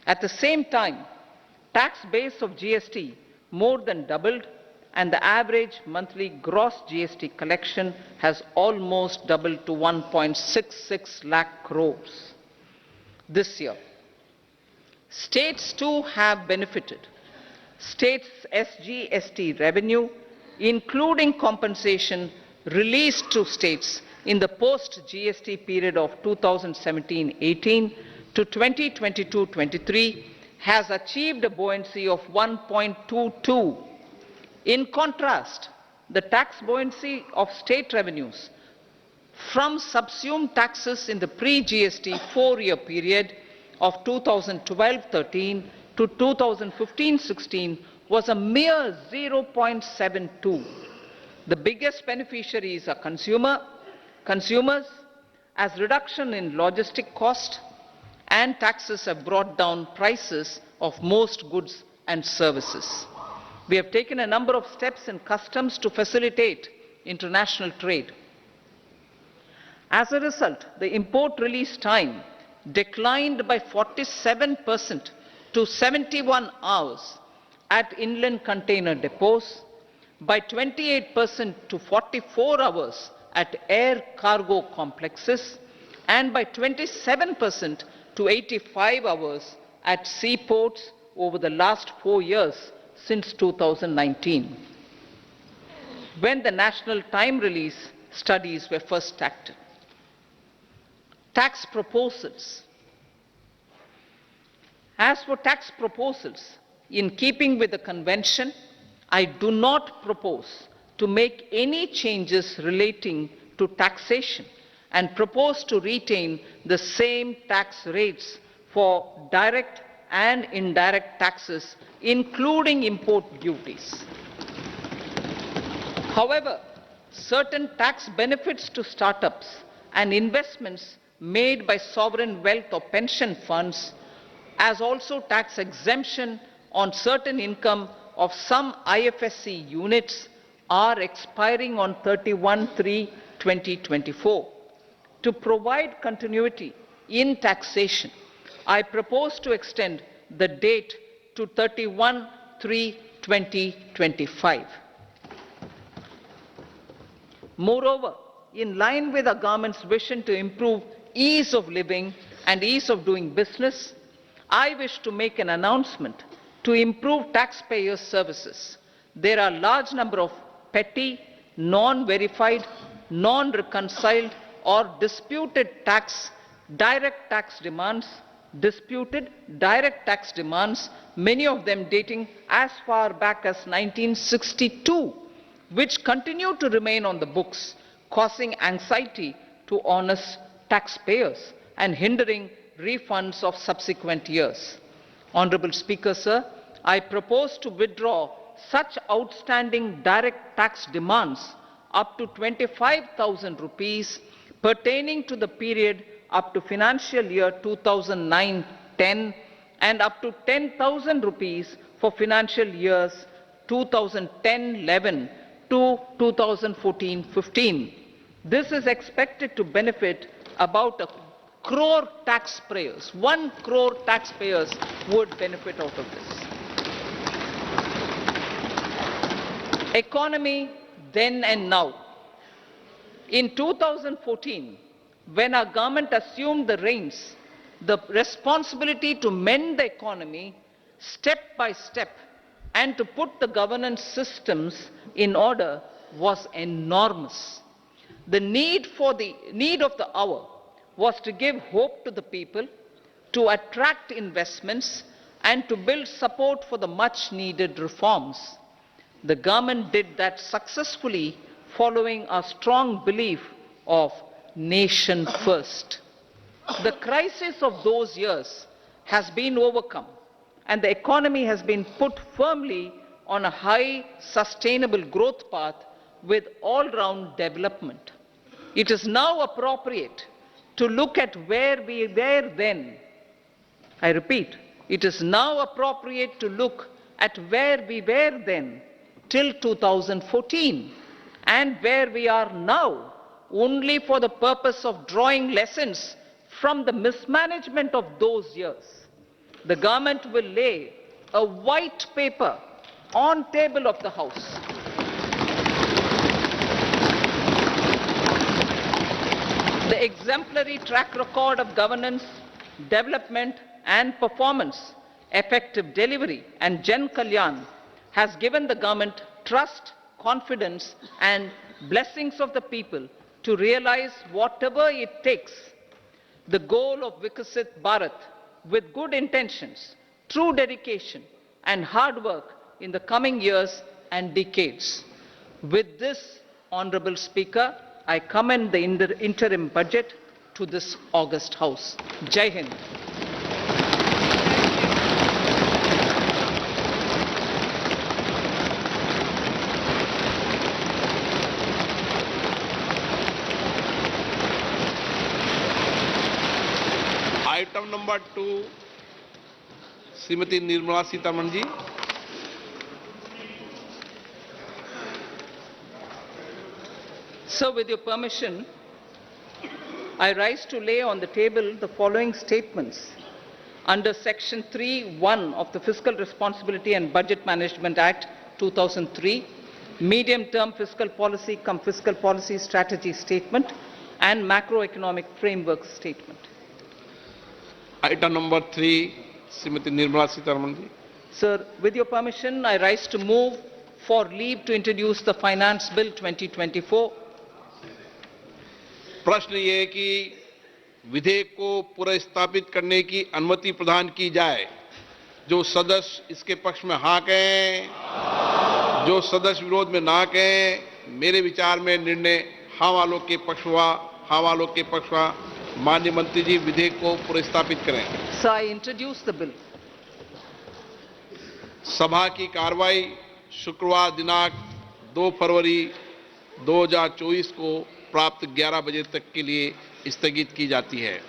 At the same time, tax base of GST more than doubled, and the average monthly gross GST collection has almost doubled to 1.66 lakh crores this year. States too have benefited. States' SGST revenue, including compensation released to states in the post-GST period of 2017-18 to 2022-23, has achieved a buoyancy of 1.22. In contrast, the tax buoyancy of state revenues from subsumed taxes in the pre-GST four-year period of 2012-13 to 2015-16 was a mere 0.72. The biggest beneficiaries are consumers, as reduction in logistic cost and taxes have brought down prices of most goods and services. We have taken a number of steps in customs to facilitate international trade. As a result, the import release time declined by 47% to 71 hours at inland container depots, by 28% to 44 hours at air cargo complexes, and by 27% to 85 hours at seaports over the last 4 years since 2019, when the national time release studies were first acted. Tax proposals. As for tax proposals, in keeping with the convention, I do not propose to make any changes relating to taxation and propose to retain the same tax rates for direct and indirect taxes, including import duties. However, certain tax benefits to startups and investments made by sovereign wealth or pension funds, as also tax exemption on certain income of some IFSC units, are expiring on 31/3/2024. To provide continuity in taxation, I propose to extend the date to 31/3/2025. Moreover, in line with our government's vision to improve ease of living and ease of doing business, I wish to make an announcement to improve taxpayers' services. There are a large number of petty, non-verified, non-reconciled or disputed direct tax demands, many of them dating as far back as 1962, which continue to remain on the books, causing anxiety to honest taxpayers and hindering refunds of subsequent years. Honorable Speaker, sir, I propose to withdraw such outstanding direct tax demands up to 25,000 rupees pertaining to the period up to financial year 2009-10 and up to 10,000 rupees for financial years 2010-11 to 2014-15. This is expected to benefit about 1 crore taxpayers. 1 crore taxpayers would benefit out of this. Economy then and now. In 2014, when our government assumed the reins, the responsibility to mend the economy step by step and to put the governance systems in order was enormous. The need of the hour was to give hope to the people, to attract investments, and to build support for the much-needed reforms. The government did that successfully, following a strong belief of nation first. The crisis of those years has been overcome, and the economy has been put firmly on a high, sustainable growth path with all-round development. It is now appropriate to look at where we were then. I repeat, it is now appropriate to look at where we were then till 2014 and where we are now, only for the purpose of drawing lessons from the mismanagement of those years. the government will lay a white paper on table of the House the exemplary track record of governance, development and performance, effective delivery and Jan Kalyan has given the government trust, confidence and blessings of the people to realize whatever it takes, the goal of Vikasit Bharat with good intentions, true dedication and hard work in the coming years and decades. With this, Honorable Speaker, I commend the interim budget to this august House. Jai Hind. Item number 2 Shrimati Nirmala Sitharaman ji. Sir, with your permission, I rise to lay on the table the following statements under Section 3(1) of the Fiscal Responsibility and Budget Management Act 2003, Medium-Term Fiscal Policy cum Fiscal Policy Strategy Statement and Macroeconomic Framework Statement. Item number 3 Shrimati Nirmala Sitharaman ji. Sir, with your permission, I rise to move for leave to introduce the Finance Bill 2024. प्रश्न ये है कि विधेयक को पुनर्स्थापित करने की अनुमति प्रदान की जाए। जो सदस्य इसके पक्ष में हाँ कहें, जो सदस्य विरोध में ना कहें। मेरे विचार में निर्णय हाँ वालों के पक्ष हुआ, हाँ वालों के पक्ष हुआ। माननीय मंत्री जी विधेयक को पुनर्स्थापित करें। Sir, I introduce the bill. सभा की कार्रवाई शुक्रवार दिनांक 2 फरवरी 2024 को प्राप्त 11 बजे तक के लिए स्थगित की जाती है।